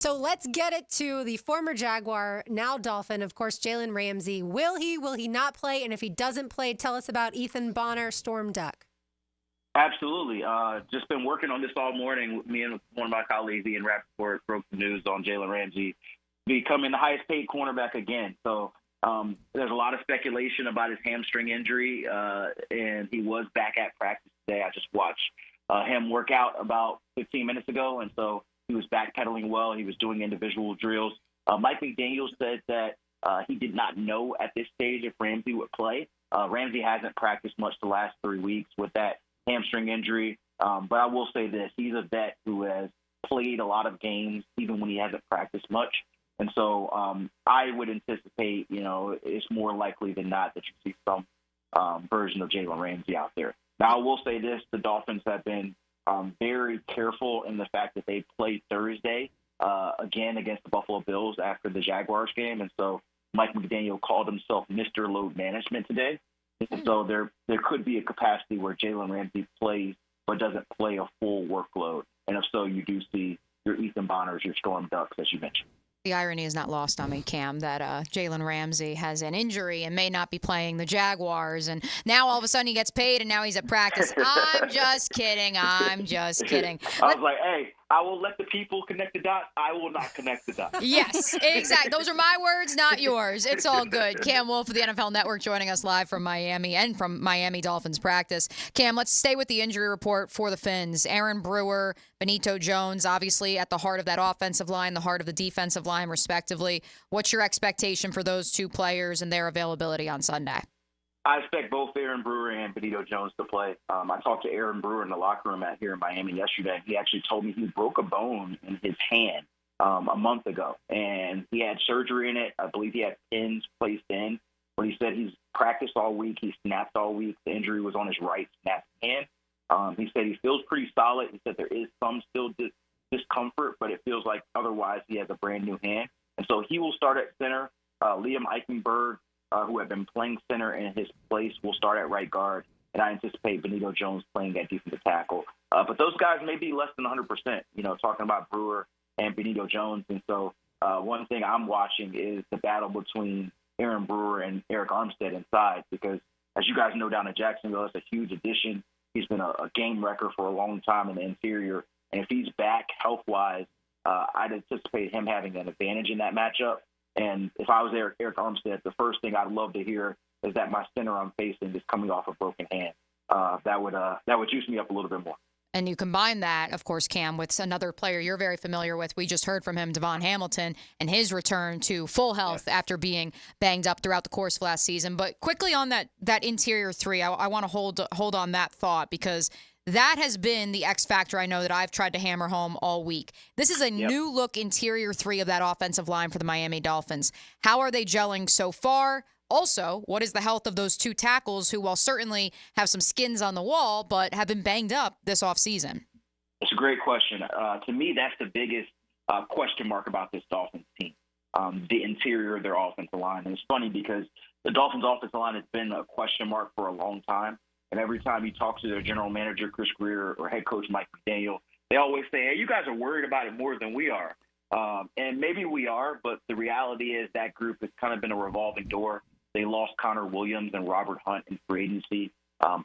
So let's get it to the former Jaguar, now Dolphin, of course, Jalen Ramsey. Will he not play? And if he doesn't play, tell us about Ethan Bonner, Storm Duck. Absolutely. Just been working on this all morning. Me and one of my colleagues, Ian Rappaport, broke the news on Jalen Ramsey becoming the highest paid cornerback again. So there's a lot of speculation about his hamstring injury, and he was back at practice today. I just watched him work out about 15 minutes ago, and so he was backpedaling well. He was doing individual drills. Mike McDaniel said that he did not know at this stage if Ramsey would play. Ramsey hasn't practiced much the last 3 weeks with that hamstring injury. But I will say this, he's a vet who has played a lot of games even when he hasn't practiced much. And so I would anticipate, it's more likely than not that you see some version of Jalen Ramsey out there. Now, I will say this, the Dolphins have been very careful in the fact that they played Thursday again against the Buffalo Bills after the Jaguars game. And so Mike McDaniel called himself Mr. Load Management today. And so there could be a capacity where Jalen Ramsey plays but doesn't play a full workload. And if so, you do see your Ethan Bonners, your Storm Ducks, as you mentioned. The irony is not lost on me, Cam, that Jalen Ramsey has an injury and may not be playing the Jaguars. And now all of a sudden he gets paid and now he's at practice. I'm just kidding. I was like, hey, I will let the people connect the dots. I will not connect the dots. Yes, exactly. Those are my words, not yours. It's all good. Cam Wolfe of the NFL Network joining us live from Miami and from Miami Dolphins practice. Cam, let's stay with the injury report for the Fins. Aaron Brewer, Benito Jones, obviously at the heart of that offensive line, the heart of the defensive line, respectively. What's your expectation for those two players and their availability on Sunday? I expect both Aaron Brewer and Benito Jones to play. I talked to Aaron Brewer in the locker room out here in Miami yesterday. He actually told me he broke a bone in his hand a month ago, and he had surgery in it. I believe he had pins placed in, but he said he's practiced all week. He snapped all week. The injury was on his right snapped hand. He said he feels pretty solid. He said there is some still discomfort, but it feels like otherwise he has a brand-new hand. And so he will start at center. Liam Eichenberg, who had been playing center in his place, will start at right guard, and I anticipate Benito Jones playing at defensive tackle. But those guys may be less than 100%, talking about Brewer and Benito Jones. And so one thing I'm watching is the battle between Aaron Brewer and Eric Armstead inside, because as you guys know down in Jacksonville, it's a huge addition. He's been a game wrecker for a long time in the interior, and if he's back health-wise, I'd anticipate him having an advantage in that matchup. And if I was Eric Armstead, the first thing I'd love to hear is that my center I'm facing is coming off a broken hand. That would juice me up a little bit more. And you combine that, of course, Cam, with another player you're very familiar with. We just heard from him, Devon Hamilton, and his return to full health after being banged up throughout the course of last season. But quickly on that interior three, I want to hold on that thought, because that has been the X factor I know that I've tried to hammer home all week. This is a new look interior three of that offensive line for the Miami Dolphins. How are they gelling so far? Also, what is the health of those two tackles who, while certainly have some skins on the wall, but have been banged up this offseason? It's a great question. To me, that's the biggest question mark about this Dolphins team, the interior of their offensive line. And it's funny because the Dolphins offensive line has been a question mark for a long time. And every time you talk to their general manager, Chris Greer, or head coach Mike McDaniel, they always say, hey, you guys are worried about it more than we are. And maybe we are, but the reality is that group has kind of been a revolving door. They lost Connor Williams and Robert Hunt in free agency.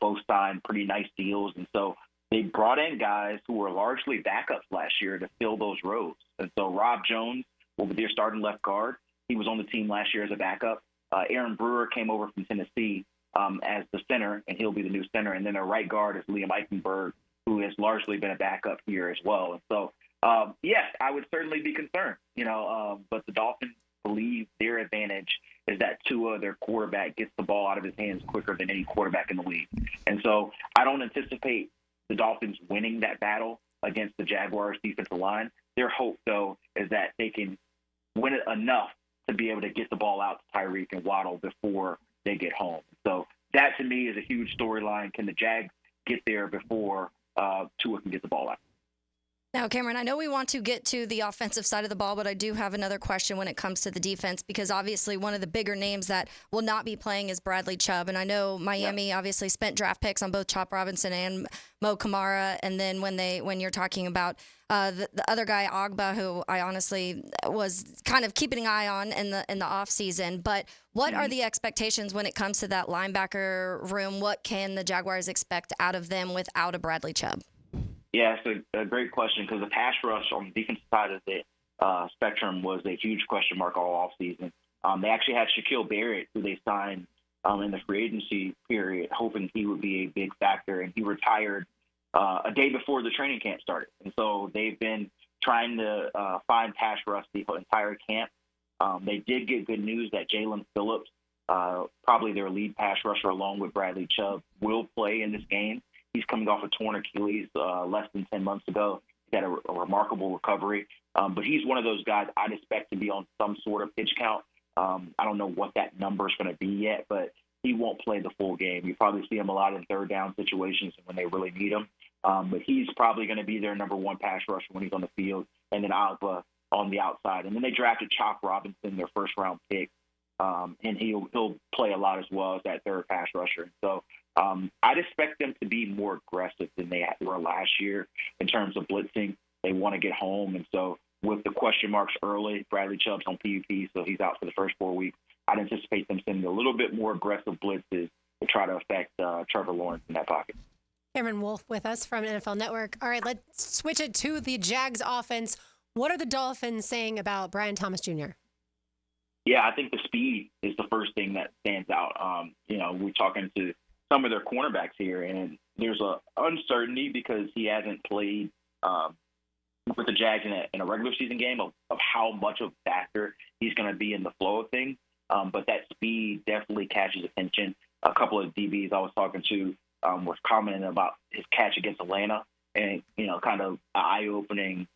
Both signed pretty nice deals. And so they brought in guys who were largely backups last year to fill those roles. And so Rob Jones will be their starting left guard. He was on the team last year as a backup. Aaron Brewer came over from Tennessee as the center, and he'll be the new center. And then their right guard is Liam Eichenberg, who has largely been a backup here as well. And so, yes, I would certainly be concerned, but the Dolphins believe their advantage is that Tua, their quarterback, gets the ball out of his hands quicker than any quarterback in the league. And so I don't anticipate the Dolphins winning that battle against the Jaguars' defensive line. Their hope, though, is that they can win it enough to be able to get the ball out to Tyreek and Waddle before they get home. So that, to me, is a huge storyline. Can the Jags get there before Tua can get the ball out? Now, Cameron, I know we want to get to the offensive side of the ball, but I do have another question when it comes to the defense, because obviously one of the bigger names that will not be playing is Bradley Chubb. And I know Miami obviously spent draft picks on both Chop Robinson and Mo Kamara. And then when you're talking about the other guy, Ogba, who I honestly was kind of keeping an eye on in the offseason. But what are the expectations when it comes to that linebacker room? What can the Jaguars expect out of them without a Bradley Chubb? Yeah, it's a great question, because the pass rush on the defensive side of the spectrum was a huge question mark all offseason. They actually had Shaquille Barrett, who they signed in the free agency period, hoping he would be a big factor, and he retired a day before the training camp started. And so they've been trying to find pass rush the entire camp. They did get good news that Jalen Phillips, probably their lead pass rusher along with Bradley Chubb, will play in this game. He's coming off a torn Achilles less than 10 months ago. He had a remarkable recovery. But he's one of those guys I'd expect to be on some sort of pitch count. I don't know what that number is going to be yet, but he won't play the full game. You probably see him a lot in third down situations when they really need him. But he's probably going to be their number one pass rusher when he's on the field, and then Alba on the outside. And then they drafted Chop Robinson, their first-round pick, and he'll play a lot as well as that third pass rusher. So I'd expect them to be more aggressive than they were last year in terms of blitzing. They want to get home. And so with the question marks early, Bradley Chubb's on PUP, so he's out for the first 4 weeks. I'd anticipate them sending a little bit more aggressive blitzes to try to affect Trevor Lawrence in that pocket. Cameron Wolfe with us from NFL Network. All right, let's switch it to the Jags offense. What are the Dolphins saying about Brian Thomas Jr.? Yeah, I think the speed is the first thing that stands out. We're talking to some of their cornerbacks here, and there's a uncertainty because he hasn't played with the Jags in a regular season game of how much of a factor he's going to be in the flow of things. But that speed definitely catches attention. A couple of DBs I was talking to was commenting about his catch against Atlanta, and kind of an eye-opening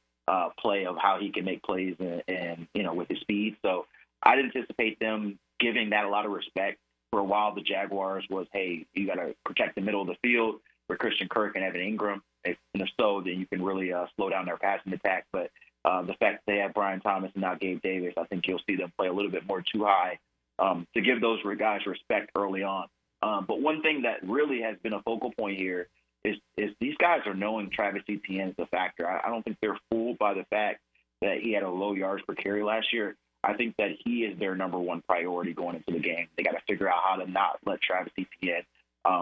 play of how he can make plays and with his speed. So I'd anticipate them giving that a lot of respect. For a while, the Jaguars was, hey, you got to protect the middle of the field for Christian Kirk and Evan Ingram. If so, then you can really slow down their passing attack. But the fact that they have Brian Thomas and now Gabe Davis, I think you'll see them play a little bit more too high to give those guys respect early on. But one thing that really has been a focal point here is these guys are knowing Travis Etienne is a factor. I don't think they're fooled by the fact that he had a low yards per carry last year. I think that he is their number one priority going into the game. They got to figure out how to not let Travis Etienne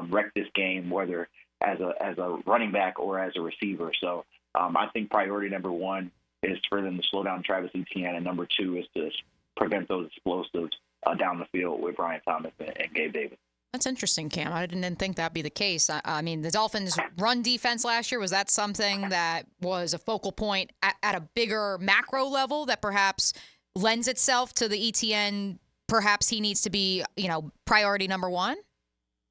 wreck this game, whether as a running back or as a receiver. So I think priority number one is for them to slow down Travis Etienne, and number two is to prevent those explosives down the field with Brian Thomas and Gabe Davis. That's interesting, Cam. I didn't think that'd be the case. I mean, the Dolphins' run defense last year, was that something that was a focal point at a bigger macro level that perhaps lends itself to the ETN, perhaps he needs to be, priority number one?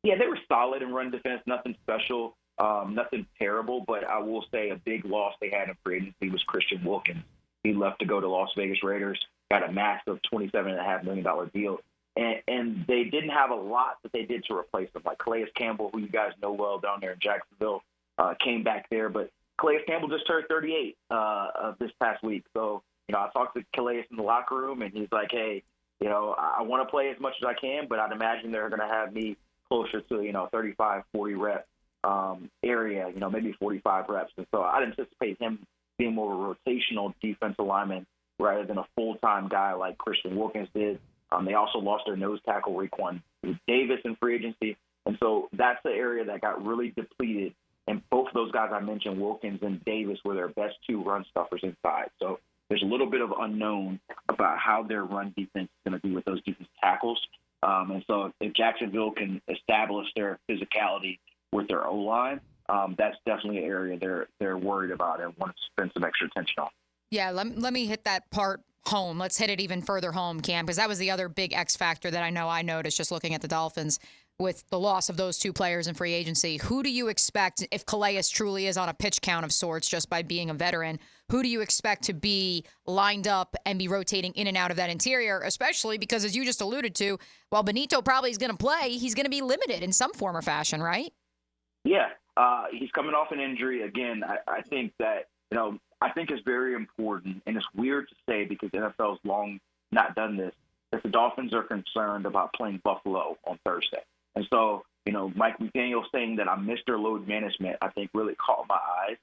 Yeah, they were solid in run defense, nothing special, nothing terrible, but I will say a big loss they had in free agency was Christian Wilkins. He left to go to Las Vegas Raiders, got a massive $27.5 million deal, and they didn't have a lot that they did to replace him, like Calais Campbell, who you guys know well down there in Jacksonville, came back there, but Calais Campbell just turned 38 this past week, so I talked to Calais in the locker room, and he's like, hey, I want to play as much as I can, but I'd imagine they're going to have me closer to, 35, 40 rep area, maybe 45 reps. And so I'd anticipate him being more of a rotational defensive lineman rather than a full-time guy like Christian Wilkins did. They also lost their nose tackle, Raekwon Davis, in free agency. And so that's the area that got really depleted. And both of those guys I mentioned, Wilkins and Davis, were their best two run stuffers inside. So there's a little bit of unknown about how their run defense is going to be with those defensive tackles. And so if Jacksonville can establish their physicality with their O-line, that's definitely an area they're worried about and want to spend some extra attention on. Yeah, let me hit that part home. Let's hit it even further home, Cam, because that was the other big X factor that I noticed just looking at the Dolphins with the loss of those two players in free agency. Who do you expect, if Calais truly is on a pitch count of sorts just by being a veteran, who do you expect to be lined up and be rotating in and out of that interior, especially because, as you just alluded to, while Benito probably is going to play, he's going to be limited in some form or fashion, right? Yeah, he's coming off an injury. Again, I think that, I think it's very important, and it's weird to say because the NFL's long not done this, that the Dolphins are concerned about playing Buffalo on Thursday. And so, Mike McDaniel saying that I missed their load management, I think really caught my eyes.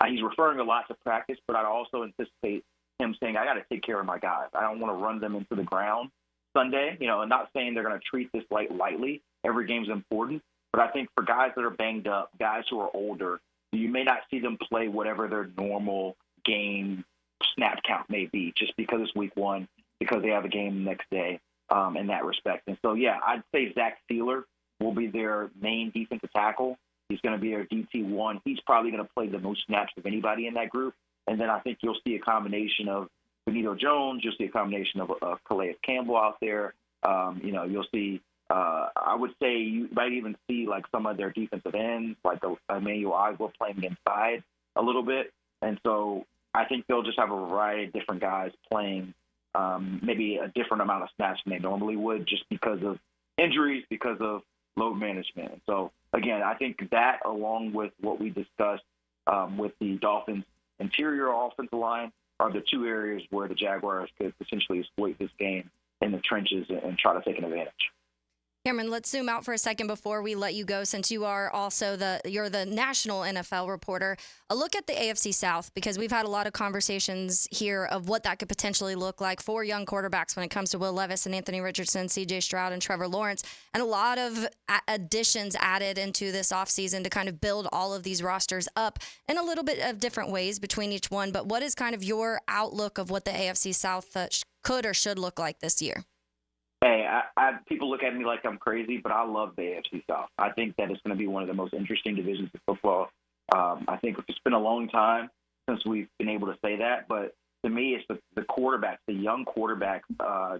He's referring a lot to practice, but I'd also anticipate him saying, I got to take care of my guys. I don't want to run them into the ground Sunday, and not saying they're going to treat this lightly. Every game's important. But I think for guys that are banged up, guys who are older, you may not see them play whatever their normal game snap count may be just because it's week one, because they have a game the next day in that respect. And so, yeah, I'd say Zach Sealer will be their main defensive tackle. He's going to be their DT1. He's probably going to play the most snaps of anybody in that group. And then I think you'll see a combination of Benito Jones. You'll see a combination of Calais Campbell out there. You'll see, I would say you might even see like some of their defensive ends, like Emmanuel Ogbah playing inside a little bit. And so I think they'll just have a variety of different guys playing maybe a different amount of snaps than they normally would just because of injuries, because of load management. And so, again, I think that along with what we discussed with the Dolphins' interior offensive line are the two areas where the Jaguars could potentially exploit this game in the trenches and try to take an advantage. Cameron, let's zoom out for a second before we let you go, since you are also you're the national NFL reporter. A look at the AFC South, because we've had a lot of conversations here of what that could potentially look like for young quarterbacks when it comes to Will Levis and Anthony Richardson, C.J. Stroud, and Trevor Lawrence, and a lot of additions added into this offseason to kind of build all of these rosters up in a little bit of different ways between each one. But what is kind of your outlook of what the AFC South could or should look like this year? Hey, people look at me like I'm crazy, but I love the AFC South. I think that it's going to be one of the most interesting divisions of football. I think it's been a long time since we've been able to say that, but to me, it's the quarterbacks, the young quarterbacks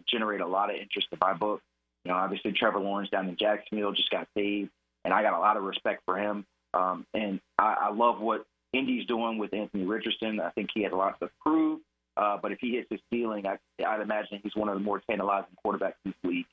generate a lot of interest in my book. Obviously Trevor Lawrence down in Jacksonville just got saved, and I got a lot of respect for him. And I love what Indy's doing with Anthony Richardson. I think he has a lot to prove. But if he hits his ceiling, I'd imagine he's one of the more tantalizing quarterbacks in this league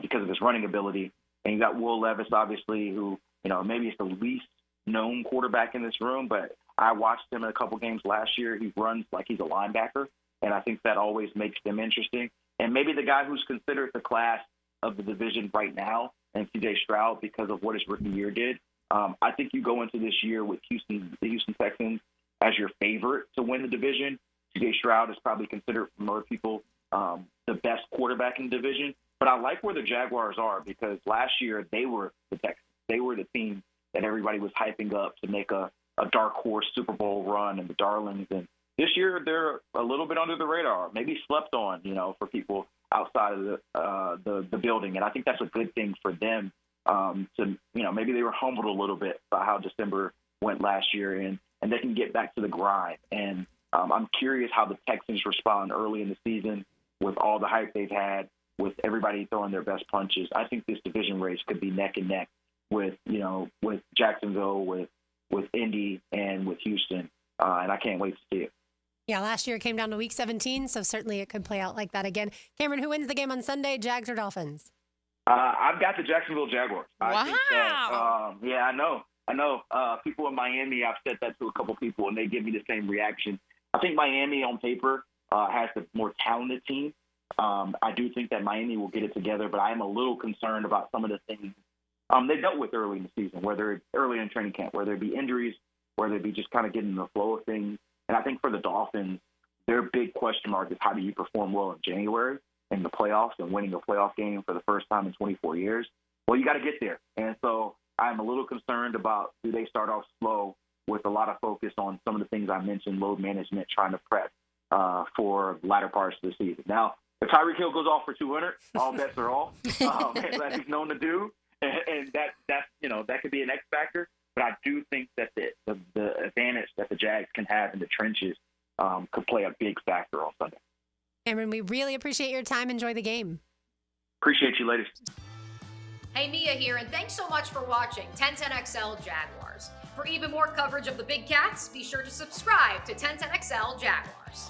because of his running ability. And you got Will Levis, obviously, who, maybe is the least known quarterback in this room, but I watched him in a couple games last year. He runs like he's a linebacker, and I think that always makes them interesting. And maybe the guy who's considered the class of the division right now, and C.J. Stroud, because of what his rookie year did. I think you go into this year with the Houston Texans as your favorite to win the division. C.J. Stroud is probably considered from more people the best quarterback in the division. But I like where the Jaguars are because last year they were the Texans. They were the team that everybody was hyping up to make a dark horse Super Bowl run and the darlings. And this year they're a little bit under the radar, maybe slept on, for people outside of the building. And I think that's a good thing for them to, maybe they were humbled a little bit by how December went last year and they can get back to the grind. And I'm curious how the Texans respond early in the season with all the hype they've had, with everybody throwing their best punches. I think this division race could be neck and neck with Jacksonville, with Indy, and with Houston. And I can't wait to see it. Yeah, last year it came down to week 17, so certainly it could play out like that again. Cameron, who wins the game on Sunday, Jags or Dolphins? I've got the Jacksonville Jaguars. Wow. I think that, yeah, I know. People in Miami, I've said that to a couple people, and they give me the same reaction. I think Miami on paper has the more talented team. I do think that Miami will get it together, but I am a little concerned about some of the things they dealt with early in the season, whether it's early in training camp, whether it be injuries, whether it be just kind of getting in the flow of things. And I think for the Dolphins, their big question mark is how do you perform well in January in the playoffs and winning a playoff game for the first time in 24 years? Well, you got to get there. And so I'm a little concerned about do they start off slow with a lot of focus on some of the things I mentioned, load management, trying to prep for latter parts of the season. Now, if Tyreek Hill goes off for 200, all bets are off, as he's known to do, and that could be an X factor. But I do think that the advantage that the Jags can have in the trenches could play a big factor on Sunday. Cameron, we really appreciate your time. Enjoy the game. Appreciate you, ladies. Hey, Mia here, and thanks so much for watching 1010XL Jaguars. For even more coverage of the Big Cats, be sure to subscribe to 1010XL Jaguars.